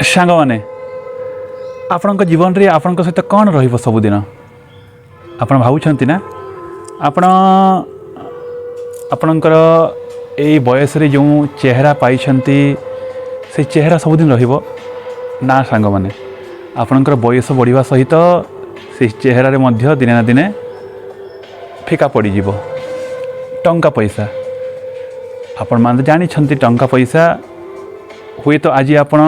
ସାଙ୍ଗମାନେ ଆପଣଙ୍କ ଜୀବନରେ ଆପଣଙ୍କ ସହିତ କ'ଣ ରହିବ ସବୁଦିନ ଆପଣ ଭାବୁଛନ୍ତି ନା ଆପଣଙ୍କର ଏଇ ବୟସରେ ଯେଉଁ ଚେହେରା ପାଇଛନ୍ତି ସେ ଚେହେରା ସବୁଦିନ ରହିବ ନା ସାଙ୍ଗମାନେ ଆପଣଙ୍କର ବୟସ ବଢ଼ିବା ସହିତ ସେ ଚେହେରାରେ ମଧ୍ୟ ଦିନେ ନା ଦିନେ ଫିକା ପଡ଼ିଯିବ। ଟଙ୍କା ପଇସା ଆପଣମାନେ ଜାଣିଛନ୍ତି ଟଙ୍କା ପଇସା ହୁଏତ ଆଜି ଆପଣ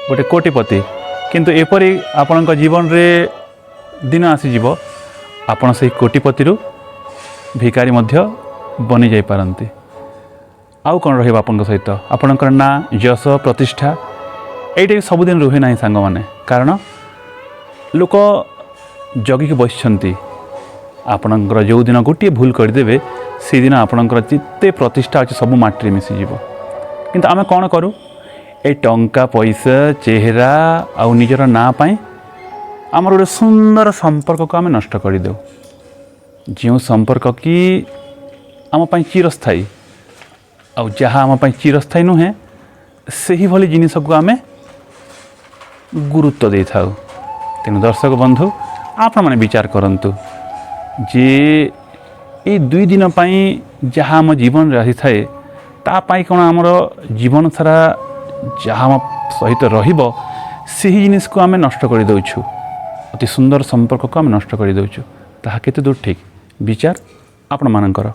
ଗୋଟେ କୋଟିପତି କିନ୍ତୁ ଏପରି ଆପଣଙ୍କ ଜୀବନରେ ଦିନ ଆସିଯିବ ଆପଣ ସେହି କୋଟିପତିରୁ ଭିକାରୀ ମଧ୍ୟ ବନିଯାଇପାରନ୍ତି। ଆଉ କ'ଣ ରହିବ ଆପଣଙ୍କ ସହିତ ଆପଣଙ୍କର ନାଁ ଯଶ ପ୍ରତିଷ୍ଠା ଏଇଟା ବି ସବୁଦିନ ରୁହେ ନାହିଁ ସାଙ୍ଗମାନେ କାରଣ ଲୋକ ଜଗିକି ବସିଛନ୍ତି ଆପଣଙ୍କର ଯେଉଁଦିନ ଗୋଟିଏ ଭୁଲ କରିଦେବେ ସେଦିନ ଆପଣଙ୍କର ଯେତେ ପ୍ରତିଷ୍ଠା ଅଛି ସବୁ ମାଟିରେ ମିଶିଯିବ। କିନ୍ତୁ ଆମେ କ'ଣ କରୁ ଏ ଟଙ୍କା ପଇସା ଚେହେରା ଆଉ ନିଜର ନାଁ ପାଇଁ ଆମର ଗୋଟେ ସୁନ୍ଦର ସମ୍ପର୍କକୁ ଆମେ ନଷ୍ଟ କରିଦେଉ। ଯେଉଁ ସମ୍ପର୍କ କି ଆମ ପାଇଁ ଚିରସ୍ଥାୟୀ ଆଉ ଯାହା ଆମ ପାଇଁ ଚିରସ୍ଥାୟୀ ନୁହେଁ ସେହିଭଳି ଜିନିଷକୁ ଆମେ ଗୁରୁତ୍ୱ ଦେଇଥାଉ। ତେଣୁ ଦର୍ଶକ ବନ୍ଧୁ ଆପଣମାନେ ବିଚାର କରନ୍ତୁ ଯେ ଏଇ 2 ଦିନ ପାଇଁ ଯାହା ଆମ ଜୀବନରେ ଆସିଥାଏ ତା ପାଇଁ କ'ଣ ଆମର ଜୀବନ ସାରା ଯାହା ଆମ ସହିତ ରହିବ ସେହି ଜିନିଷକୁ ଆମେ ନଷ୍ଟ କରିଦେଉଛୁ। ଅତି ସୁନ୍ଦର ସମ୍ପର୍କକୁ ଆମେ ନଷ୍ଟ କରିଦେଉଛୁ। ତାହା କେତେ ଦୂର ଠିକ୍ ବିଚାର ଆପଣମାନଙ୍କର।